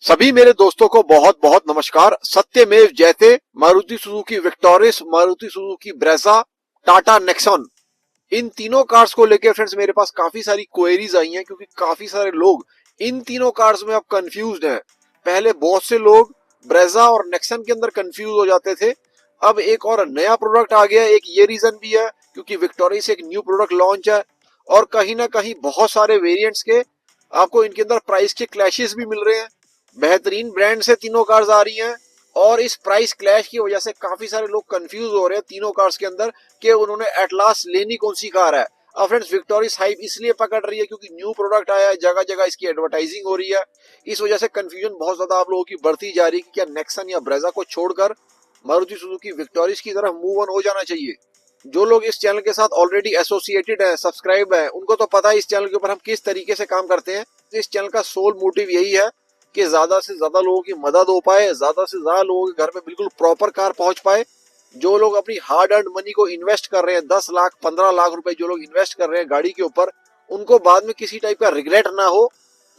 सभी मेरे दोस्तों को बहुत बहुत नमस्कार। सत्यमेव जयते। Maruti Suzuki Victoris, Maruti Suzuki Brezza, Tata Nexon, इन तीनों कार्स को लेकर फ्रेंड्स मेरे पास काफी सारी क्वेरीज आई हैं, क्योंकि काफी सारे लोग इन तीनों कार्स में अब कंफ्यूज्ड हैं। पहले बहुत से लोग ब्रेजा और नेक्सन के अंदर कंफ्यूज हो जाते थे। अब एक और नया प्रोडक्ट आ गया। एक ये रीजन भी है क्योंकि विक्टोरिस एक न्यू प्रोडक्ट लॉन्च है, और कहीं ना कहीं बहुत सारे वेरिएंट्स के आपको इनके अंदर प्राइस के क्लैशेस भी मिल रहे हैं। बेहतरीन ब्रांड से तीनों कार्स आ रही हैं, और इस प्राइस क्लैश की वजह से काफी सारे लोग कंफ्यूज हो रहे हैं तीनों कार्स के अंदर कि उन्होंने एट लास्ट लेनी कौन सी कार है। अब फ्रेंड्स विक्टोरिस हाइप इसलिए पकड़ रही है क्योंकि न्यू प्रोडक्ट आया है, जगह जगह इसकी एडवर्टाइजिंग हो रही है। इस वजह से कंफ्यूजन बहुत ज्यादा आप लोगों की बढ़ती जा रही है कि क्या नेक्सन या ब्रेजा को छोड़कर मारुति सुजुकी विक्टोरिस की तरफ मूव ऑन हो जाना चाहिए। जो लोग इस चैनल के साथ ऑलरेडी एसोसिएटेड है, सब्सक्राइब है, उनको तो पता है इस चैनल के ऊपर हम किस तरीके से काम करते हैं। इस चैनल का सोल मोटिव यही है कि ज्यादा से ज्यादा लोगों की मदद हो पाए, ज्यादा से ज्यादा लोगों के घर में बिल्कुल प्रॉपर कार पहुंच पाए। जो लोग अपनी हार्ड अर्न मनी को इन्वेस्ट कर रहे हैं, 10 लाख 15 लाख रुपए जो लोग इन्वेस्ट कर रहे हैं गाड़ी के ऊपर, उनको बाद में किसी टाइप का रिग्रेट ना हो।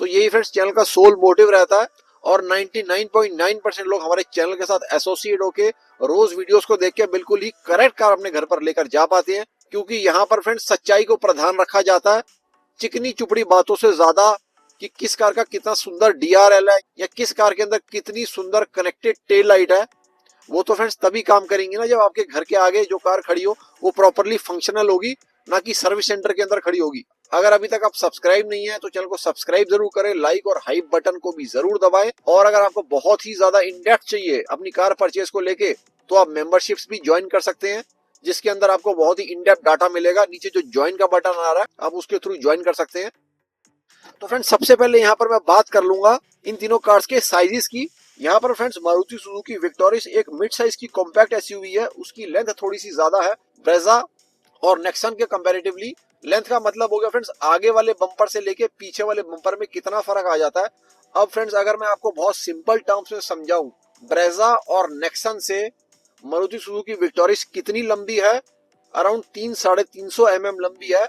तो यही फ्रेंड्स चैनल का सोल मोटिव रहता है। और 99.9% लोग हमारे चैनल के साथ एसोसिएट होके रोज वीडियोस को देख के बिल्कुल ही करेक्ट कार अपने घर पर लेकर जा पाते हैं, क्योंकि यहाँ पर फ्रेंड्स सच्चाई को प्रधान रखा जाता है। चिकनी चुपड़ी बातों से ज्यादा कि किस कार का कितना सुंदर डीआरएल है या किस कार के अंदर कितनी सुंदर कनेक्टेड टेल लाइट है, वो तो फ्रेंड्स तभी काम करेंगे ना जब आपके घर के आगे जो कार खड़ी हो वो प्रॉपरली फंक्शनल होगी, ना कि सर्विस सेंटर के अंदर खड़ी होगी। अगर अभी तक आप सब्सक्राइब नहीं है तो चैनल को सब्सक्राइब जरूर करें, लाइक और हाइप बटन को भी जरूर दबाएं। और अगर आपको बहुत ही ज्यादा इन डेप्थ चाहिए अपनी कार परचेज को लेके, तो आप मेंबरशिप्स भी ज्वाइन कर सकते हैं, जिसके अंदर आपको बहुत ही इन डेप्थ डाटा मिलेगा। नीचे जो ज्वाइन का बटन आ रहा है आप उसके थ्रू ज्वाइन कर सकते हैं। तो फ्रेंड्स सबसे पहले यहाँ पर मैं बात कर लूंगा इन तीनों कार्स के साइजेस की। यहाँ पर फ्रेंड्स मारुति सुजुकी विक्टोरिस एक मिड साइज की कॉम्पैक्ट एसयूवी है, उसकी लेंथ थोड़ी सी ज्यादा है ब्रेजा और नेक्सन के कंपैरेटिवली। लेंथ का मतलब हो गया फ्रेंड्स आगे वाले बम्पर से लेके पीछे वाले बम्पर में कितना फर्क आ जाता है। अब फ्रेंड्स अगर मैं आपको बहुत सिंपल टर्म्स में समझाऊं, ब्रेजा और नेक्सन से मारुति सुजुकी विक्टोरिस कितनी लंबी है, अराउंड 300-350 mm लंबी है।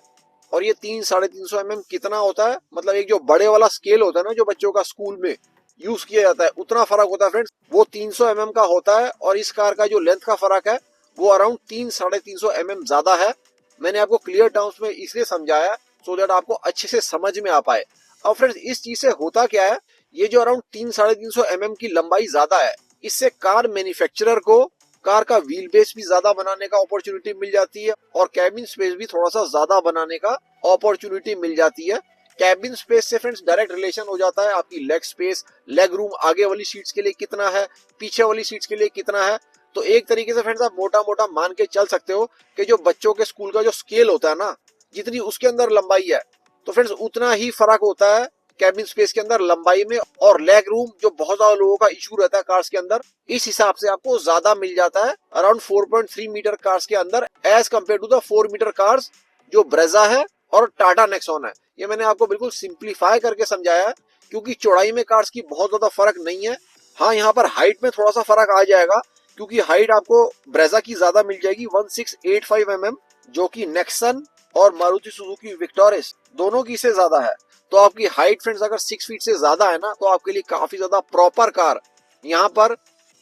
और ये 300-350 mm कितना होता है, मतलब एक जो बड़े वाला स्केल होता है ना जो बच्चों का स्कूल में यूज किया जाता है, उतना फर्क होता है फ्रेंड्स, वो 300 mm का होता है। और इस कार का जो लेंथ का फर्क है वो अराउंड 300-350 mm ज्यादा है। मैंने आपको क्लियर टर्म्स में इसलिए समझाया सो दैट आपको अच्छे से समझ में आ पाए। अब फ्रेंड्स इस चीज से होता क्या है, ये जो अराउंड 300-350 mm की लंबाई ज्यादा है, इससे कार मैन्युफैक्चरर को कार का व्हील बेस भी ज्यादा बनाने का अपॉर्चुनिटी मिल जाती है, और कैबिन स्पेस भी थोड़ा सा ज्यादा बनाने का अपॉर्चुनिटी मिल जाती है। कैबिन स्पेस से फ्रेंड्स डायरेक्ट रिलेशन हो जाता है आपकी लेग स्पेस, लेग रूम आगे वाली सीट्स के लिए कितना है, पीछे वाली सीट्स के लिए कितना है। तो एक तरीके से फ्रेंड्स आप मोटा मोटा मान के चल सकते हो कि जो बच्चों के स्कूल का जो स्केल होता है ना, जितनी उसके अंदर लंबाई है, तो फ्रेंड्स उतना ही फर्क होता है कैबिन स्पेस के अंदर लंबाई में। और लेग रूम जो बहुत ज्यादा लोगों का इशू रहता है कार्स के अंदर, इस हिसाब से आपको ज्यादा मिल जाता है अराउंड 4.3 मीटर कार्स के अंदर, as compare to the 4 metre cars जो ब्रेजा है और टाटा नेक्सॉन है। ये मैंने आपको बिल्कुल सिंप्लीफाई करके समझाया है, क्योंकि चौड़ाई में कार्स की बहुत ज्यादा फर्क नहीं है। हाँ, यहाँ पर हाइट में थोड़ा सा फर्क आ जाएगा, क्योंकि हाइट आपको ब्रेजा की ज्यादा मिल जाएगी 1685 mm, जो कि नेक्सन और मारुति सुजुकी विक्टोरिस दोनों की से ज्यादा है। तो आपकी हाइट फ्रेंड्स अगर 6 फीट से ज्यादा है ना, तो आपके लिए काफी ज्यादा प्रॉपर कार यहाँ पर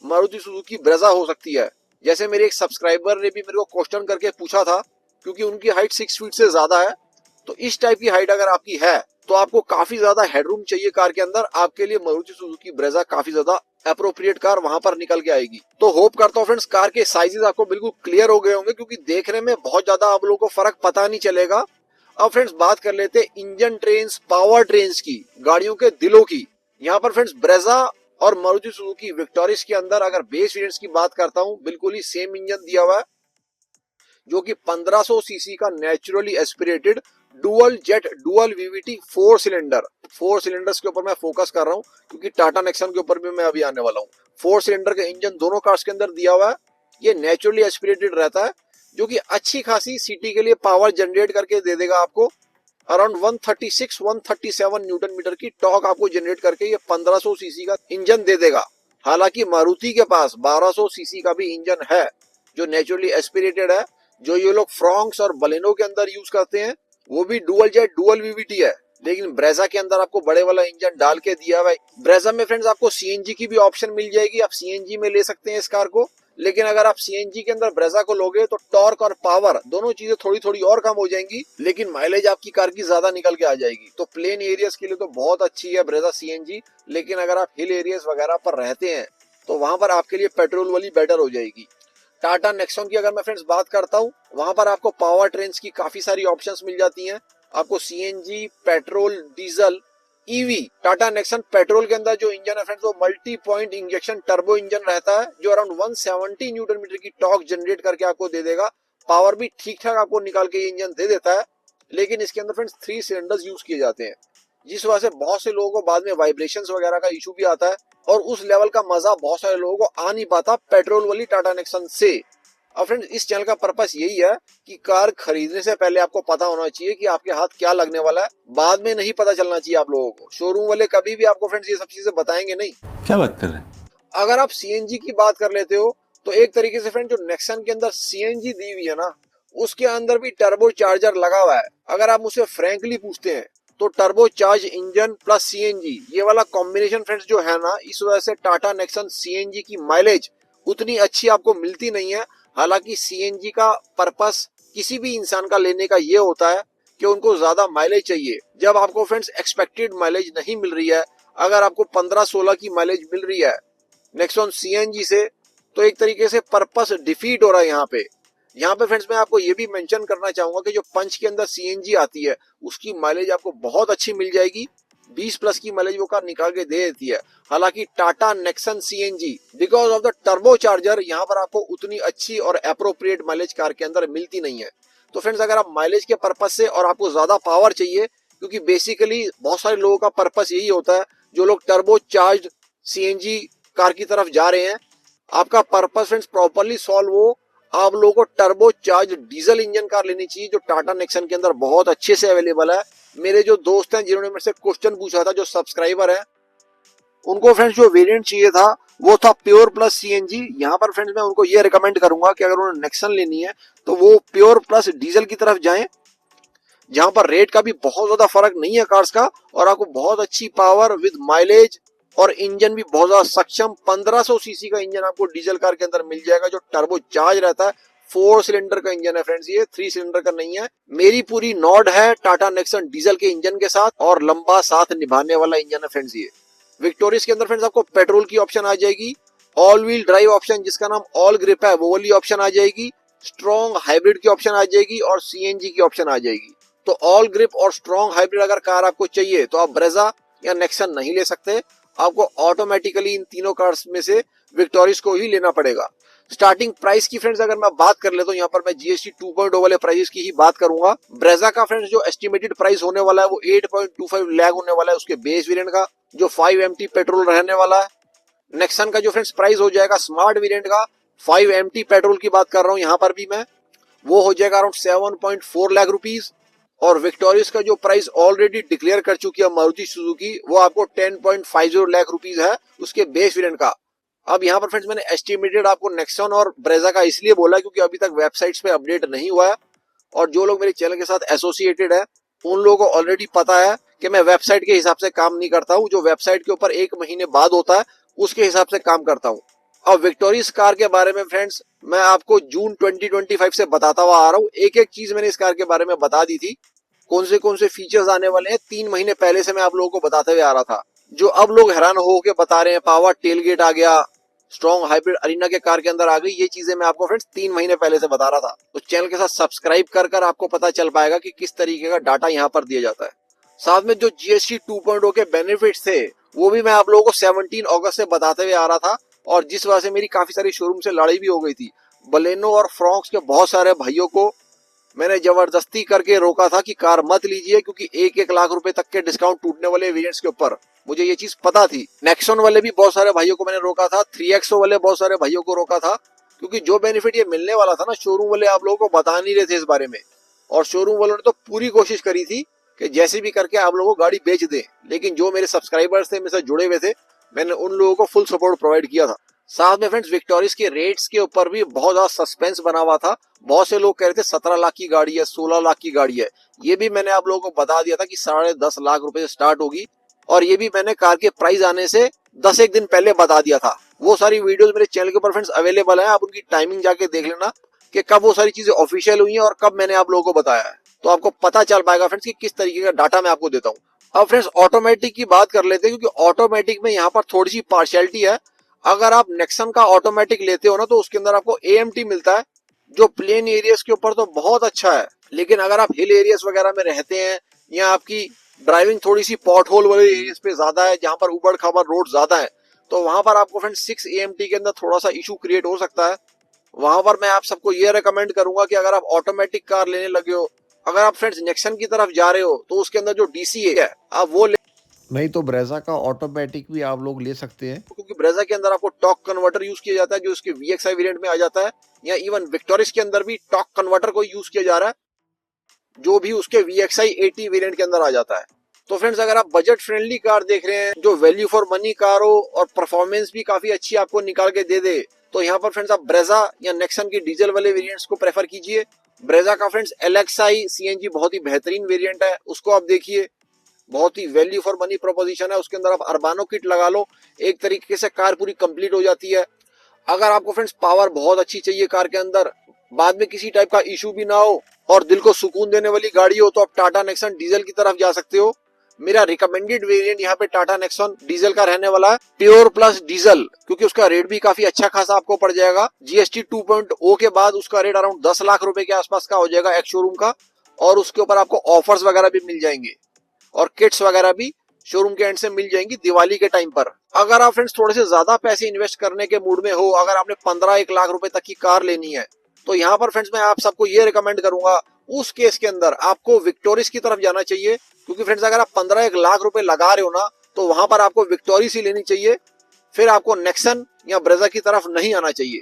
मारुति सुजुकी ब्रेजा हो सकती है। जैसे मेरे एक सब्सक्राइबर ने भी मेरे को क्वेश्चन करके पूछा था, क्योंकि उनकी हाइट 6 फीट से ज्यादा है। तो इस टाइप की हाइट अगर आपकी है तो आपको काफी ज्यादा हेडरूम चाहिए कार के अंदर, आपके लिए मारुति सुजुकी ब्रेजा काफी ज्यादा अप्रोप्रिएट कार वहां पर निकल के आएगी। तो होप करता हूँ फ्रेंड्स कार के साइजेस आपको बिल्कुल क्लियर हो गए होंगे, क्योंकि देखने में बहुत ज्यादा आप लोगों को फर्क पता नहीं चलेगा। अब फ्रेंड्स बात कर लेते हैं इंजन ट्रेन्स, पावर ट्रेन्स की, गाड़ियों के दिलों की। यहाँ पर फ्रेंड्स ब्रेजा और मारुति सुजुकी विक्टोरिस के अंदर अगर बेस वेरिएंट्स की बात करता हूँ, बिल्कुल ही सेम इंजन दिया हुआ है, जो कि 1500 सीसी का naturally aspirated dual jet dual VVT 4 cylinders के ऊपर मैं फोकस कर रहा हूँ, क्योंकि टाटा नेक्सन के ऊपर भी मैं अभी आने वाला हूँ। 4 सिलेंडर का इंजन दोनों कार्स के अंदर दिया हुआ है। ये नेचुरली एस्पिरेटेड रहता है, जो कि अच्छी खासी सिटी के लिए पावर जनरेट करके दे देगा आपको। अराउंड 136-137 न्यूटन मीटर की टॉर्क आपको जनरेट करके ये 1500 सीसी का इंजन दे देगा। हालांकि मारुति के पास 1200 सीसी का भी इंजन है, जो नेचुरली एस्पिरेटेड है, जो ये लोग फ्रॉन्क्स और बलेनो के अंदर यूज करते हैं। वो भी डुअल जेट डुअल वीवीटी है, लेकिन ब्रेजा के अंदर आपको बड़े वाला इंजन डाल के दिया हुआ है। ब्रेजा में फ्रेंड्स आपको सीएनजी की भी ऑप्शन मिल जाएगी, आप सीएनजी में ले सकते हैं इस कार को। लेकिन अगर आप सीएनजी के अंदर ब्रेजा को लोगे तो टॉर्क और पावर दोनों चीजें थोड़ी थोड़ी और कम हो जाएंगी, लेकिन माइलेज आपकी कार की ज्यादा निकल के आ जाएगी। तो प्लेन एरियाज के लिए तो बहुत अच्छी है ब्रेजा सीएनजी, लेकिन अगर आप हिल एरियाज वगैरह पर रहते हैं तो वहां पर आपके लिए पेट्रोल वाली बेटर हो जाएगी। टाटा नेक्सॉन की अगर मैं फ्रेंड्स बात करता हूँ, वहां पर आपको पावर ट्रेन्स की काफी सारी ऑप्शंस मिल जाती हैं। आपको CNG, petrol, diesel, EV. Tata Nexon petrol के अंदर जो इंजन है फ्रेंड्स वो multi point injection turbo engine रहता है, जो अराउंड 170 न्यूटन मीटर की टॉर्क जनरेट करके आपको दे देगा। पावर भी ठीक ठाक आपको निकाल के ये इंजन दे देता है, लेकिन इसके अंदर फ्रेंड्स 3 सिलेंडर्स यूज किए जाते हैं, जिस वजह से बहुत से लोगों को बाद में वाइब्रेशंस वगैरह का इशू भी आता है, और उस लेवल का मजा बहुत सारे लोगों को आ नहीं पाता पेट्रोल वाली टाटा नेक्सॉन से। अब फ्रेंड्स इस चैनल का पर्पस यही है कि कार खरीदने से पहले आपको पता होना चाहिए कि आपके हाथ क्या लगने वाला है, बाद में नहीं पता चलना चाहिए आप लोगों को। शोरूम वाले कभी भी आपको फ्रेंड्स ये सब चीजें बताएंगे नहीं। क्या बात कर रहे हैं? अगर आप सीएनजी की बात कर लेते हो तो एक तरीके से फ्रेंड जो नेक्सन के अंदर सीएनजी दी हुई है ना, उसके अंदर भी टर्बो चार्जर लगा हुआ है। अगर आप मुझसे फ्रैंकली पूछते हैं तो turbo charge engine plus CNG ये वाला कॉम्बिनेशन फ्रेंड्स जो है ना, इस वजह से टाटा नेक्सन सीएनजी की माइलेज उतनी अच्छी आपको मिलती नहीं है। हालांकि सीएनजी का पर्पस किसी भी इंसान का लेने का ये होता है कि उनको ज्यादा माइलेज चाहिए। जब आपको फ्रेंड्स एक्सपेक्टेड माइलेज नहीं मिल रही है, अगर आपको 15-16 की माइलेज मिल रही है नेक्सॉन सीएनजी से, तो एक तरीके से पर्पस डिफीट हो रहा है यहाँ पे फ्रेंड्स मैं आपको ये भी मेंशन करना चाहूंगा कि जो पंच के अंदर सीएनजी आती है उसकी माइलेज आपको बहुत अच्छी मिल जाएगी, 20 प्लस की माइलेज वो कार निकाल के दे देती है। हालांकि Tata Nexon CNG because of the turbo charger यहाँ पर आपको उतनी अच्छी और एप्रोप्रिएट माइलेज कार के अंदर मिलती नहीं है। तो फ्रेंड्स अगर आप माइलेज के पर्पस से और आपको ज्यादा पावर चाहिए, क्योंकि बेसिकली बहुत सारे लोगों का पर्पस यही होता है, जो लोग टर्बो चार्ज सीएनजी कार की तरफ जा रहे हैं, आपका पर्पस फ्रेंड्स प्रॉपर्ली सॉल्व हो, आप लोगों को turbo charge diesel engine car लेनी चाहिए, जो टाटा नेक्सन के अंदर बहुत अच्छे से अवेलेबल है। मेरे जो दोस्त हैं जिन्होंने मेरे से क्वेश्चन पूछा था, जो सब्सक्राइबर है, उनको फ्रेंड्स जो वेरिएंट चाहिए था वो था प्योर प्लस सीएनजी। यहाँ पर फ्रेंड्स मैं उनको ये रिकमेंड करूंगा कि अगर उन्हें नेक्सन लेनी है तो वो प्योर प्लस डीजल की तरफ जाएं, जहां पर रेट का भी बहुत ज्यादा फर्क नहीं है कार्स का, और आपको बहुत अच्छी पावर विद माइलेज और इंजन भी बहुत ज्यादा सक्षम 1500 सीसी का इंजन आपको डीजल कार के अंदर मिल जाएगा, जो टर्बो चार्ज रहता है। 4 सिलेंडर का इंजन है फ्रेंड्स, ये 3 सिलेंडर का नहीं है। मेरी पूरी नॉड है टाटा नेक्सन डीजल के इंजन के साथ, और लंबा साथ निभाने वाला इंजन है फ्रेंड्स ये। विक्टोरियस के अंदर फ्रेंड्स आपको पेट्रोल की ऑप्शन आ जाएगी, ऑल व्हील ड्राइव ऑप्शन जिसका नाम ऑल ग्रिप है वो वाली ऑप्शन आ जाएगी, स्ट्रॉन्ग हाइब्रिड की ऑप्शन आ जाएगी, और सीएनजी की ऑप्शन आ जाएगी। तो ऑल ग्रिप और स्ट्रॉन्ग हाइब्रिड अगर कार आपको चाहिए तो आप ब्रेजा या नेक्सन नहीं ले सकते, आपको ऑटोमेटिकली इन तीनों कार्स में से विक्टोरियस को ही लेना पड़ेगा। स्टार्टिंग प्राइस की फ्रेंड्स अगर मैं बात कर ले तो यहाँ पर मैं जीएसटी 2.0 वाले प्राइस की ही बात करूंगा। ब्रेजा का फ्रेंड्स जो एस्टिमेटेड प्राइस होने वाला है वो 8.25 लाख होने वाला है उसके बेस वेरिएंट का, जो 5 MT पेट्रोल रहने वाला है। नेक्सन का जो फ्रेंड्स प्राइस हो जाएगा स्मार्ट वेरिएंट का, 5 MT पेट्रोल की बात कर रहा हूँ यहाँ पर भी मैं, वो हो जाएगा अराउंड 7.4 लाख रुपीज। और विक्टोरियस का जो प्राइस ऑलरेडी डिक्लेयर कर चुकी है मारुति सुजुकी, वो आपको 10.50 लाख रुपीज है उसके बेस वेरिएंट का। अब यहाँ पर फ्रेंड्स मैंने एस्टिमेटेड आपको नेक्सन और ब्रेजा का इसलिए बोला क्योंकि अभी तक वेबसाइट्स पे अपडेट नहीं हुआ है, और जो लोग मेरे चैनल के साथ एसोसिएटेड है उन लोगों को ऑलरेडी पता है कि मैं वेबसाइट के हिसाब से काम नहीं करता हूँ, जो वेबसाइट के ऊपर 1 महीने बाद होता है उसके हिसाब से काम करता हूँ। अब विक्टोरियस कार के बारे में फ्रेंड्स मैं आपको जून 2025 से बताता हुआ आ रहा हूँ। एक एक चीज मैंने इस कार के बारे में बता दी थी, कौन से फीचर्स आने वाले हैं 3 महीने पहले से मैं आप लोगों को बताते हुए आ रहा था, जो अब लोग हैरान हो के बता रहे हैं। पावर टेलगेट आ गया, स्ट्रॉन्ग हाइब्रिड अरीना के कार के अंदर आ गई, ये चीजें मैं आपको फ्रेंड्स 3 महीने पहले से बता रहा था। तो चैनल के साथ सब्सक्राइब कर आपको पता चल पाएगा कि किस तरीके का डाटा यहाँ पर दिया जाता है। साथ में जो जीएसटी 2.0 के बेनिफिट्स थे वो भी मैं आप लोगों को 17 अगस्त से बताते हुए आ रहा था, और जिस वजह से मेरी काफी सारी शोरूम से लड़ाई भी हो गई थी। बलेनो और फ्रॉक्स के बहुत सारे भाइयों को मैंने जबरदस्ती करके रोका था कि कार मत लीजिए, क्योंकि 1-1 लाख रुपए तक के डिस्काउंट टूटने वाले वेरिएंट्स के ऊपर मुझे ये चीज पता थी। नेक्सॉन वाले भी बहुत सारे भाइयों को मैंने रोका था, 3XO वाले बहुत सारे भाइयों को रोका था, क्योंकि जो बेनिफिट ये मिलने वाला था ना, शोरूम वाले आप लोगों को बता नहीं रहे थे इस बारे में। और शोरूम वालों ने तो पूरी कोशिश करी थी कि जैसे भी करके आप लोगों को गाड़ी बेच दे, लेकिन जो मेरे सब्सक्राइबर्स थे मेरे से जुड़े हुए थे, मैंने उन लोगों को फुल सपोर्ट प्रोवाइड किया था। साथ में फ्रेंड्स विक्टोरियस के रेट्स के ऊपर भी बहुत ज्यादा सस्पेंस बना हुआ था। बहुत से लोग कह रहे थे 17 लाख की गाड़ी है, 16 लाख की गाड़ी है। ये भी मैंने आप लोगों को बता दिया था कि 10.5 लाख रुपए से स्टार्ट होगी, और ये भी मैंने कार के प्राइस आने से 10 एक दिन पहले बता दिया था। वो सारी वीडियोस मेरे चैनल के ऊपर फ्रेंड्स अवेलेबल है, आप उनकी टाइमिंग जाके देख लेना कि कब वो सारी चीजें ऑफिशियल हुई हैं और कब मैंने आप लोगों को बताया है। तो आपको पता चल पाएगा फ्रेंड्स कि किस तरीके का डाटा मैं आपको देता हूँ। अब फ्रेंड्स ऑटोमेटिक की बात कर लेते हैं, क्योंकि ऑटोमेटिक में यहाँ पर थोड़ी सी पार्शियलिटी है। अगर आप नेक्सन का ऑटोमेटिक लेते हो ना, तो उसके अंदर आपको एएमटी मिलता है, जो प्लेन एरियाज के ऊपर तो बहुत अच्छा है। लेकिन अगर आप हिल एरियाज वगैरह में रहते हैं, या आपकी ड्राइविंग थोड़ी सी पॉट होल वाले एरियाज पे ज्यादा है, जहां पर उबड़ खाबड़ रोड ज्यादा है, तो वहां पर आपको फ्रेंड्स 6 एएमटी के अंदर थोड़ा सा इशू क्रिएट हो सकता है। वहां पर मैं आप सबको ये रेकमेंड करूंगा कि अगर आप ऑटोमेटिक कार लेने लगे हो, अगर आप फ्रेंड्स नेक्सन की तरफ जा रहे हो, तो उसके अंदर जो डीसी है आप वो ले, नहीं तो ब्रेजा का ऑटोमेटिक भी आप लोग ले सकते हैं, क्योंकि ब्रेजा के अंदर आपको टॉर्क कन्वर्टर यूज किया जाता है, जो उसके वीएक्सआई वेरिएंट में आ जाता है, या इवन विक्टोरियस के अंदर भी टॉर्क कन्वर्टर को यूज किया जा रहा है, जो भी उसके VXI 80 वेरिएंट के अंदर आ जाता है। तो फ्रेंड्स अगर आप बजट फ्रेंडली कार देख रहे हैं, जो वैल्यू फॉर मनी कार हो और परफॉर्मेंस भी काफी अच्छी आपको निकाल के दे दे, तो यहाँ पर फ्रेंड्स आप ब्रेजा या नेक्सन की डीजल वाले वेरिएंट्स को प्रेफर कीजिए। ब्रेजा का फ्रेंड्स LXI CNG बहुत ही बेहतरीन वेरिएंट है, उसको आप देखिए, बहुत ही वैल्यू फॉर मनी प्रोपोजिशन है। उसके अंदर आप अर्बानो किट लगा लो, एक तरीके से कार पूरी कंप्लीट हो जाती है। अगर आपको फ्रेंड्स पावर बहुत अच्छी चाहिए कार के अंदर, बाद में किसी टाइप का इशू भी ना हो, और दिल को सुकून देने वाली गाड़ी हो, तो आप टाटा नेक्सन डीजल की तरफ जा सकते हो। मेरा रिकमेंडेड वेरिएंट यहाँ पे टाटा नेक्सन डीजल का रहने वाला है, प्योर प्लस डीजल, क्योंकि उसका रेट भी काफी अच्छा खासा आपको पड़ जाएगा। GST 2.0 के बाद उसका रेट अराउंड 10 लाख रुपए के आसपास का हो जाएगा एक्स शोरूम का, और उसके ऊपर आपको ऑफर्स वगैरह भी मिल जाएंगे, और किट्स वगैरह भी शोरूम के एंड से मिल जाएंगी दिवाली के टाइम पर। अगर आप फ्रेंड्स थोड़े से ज्यादा पैसे इन्वेस्ट करने के मूड में हो, अगर आपने 15-1 लाख रुपए तक की कार लेनी है, तो यहाँ पर फ्रेंड्स मैं आप सबको ये रिकमेंड करूंगा, उस केस के अंदर आपको विक्टोरियस की तरफ जाना चाहिए। क्योंकि फ्रेंड्स अगर आप 15-1 लाख रुपए लगा रहे हो ना, तो वहां पर आपको विक्टोरियस ही लेनी चाहिए, फिर आपको नेक्सन या ब्रेजा की तरफ नहीं आना चाहिए।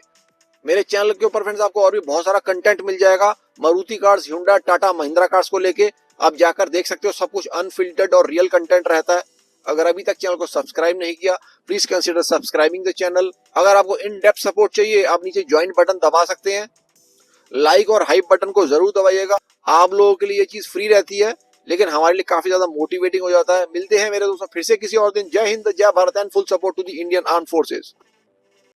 मेरे चैनल के ऊपर फ्रेंड्स आपको और भी बहुत सारा कंटेंट मिल जाएगा, Maruti cars, Hyundai, Tata, Mahindra cars को लेके आप जाकर देख सकते हो। सब कुछ अनफिल्टर्ड और रियल कंटेंट रहता है। अगर अभी तक चैनल को सब्सक्राइब नहीं किया, please consider subscribing the channel. अगर आपको इन डेप्थ सपोर्ट चाहिए, आप नीचे ज्वाइन बटन दबा सकते हैं। लाइक और हाइप बटन को जरूर दबाइएगा। आप लोगों के लिए ये चीज फ्री रहती है, लेकिन हमारे लिए काफी ज्यादा मोटिवेटिंग हो जाता है। मिलते हैं मेरे दोस्तों फिर से किसी और दिन। जय हिंद, जय Bharat and full support to the Indian armed forces.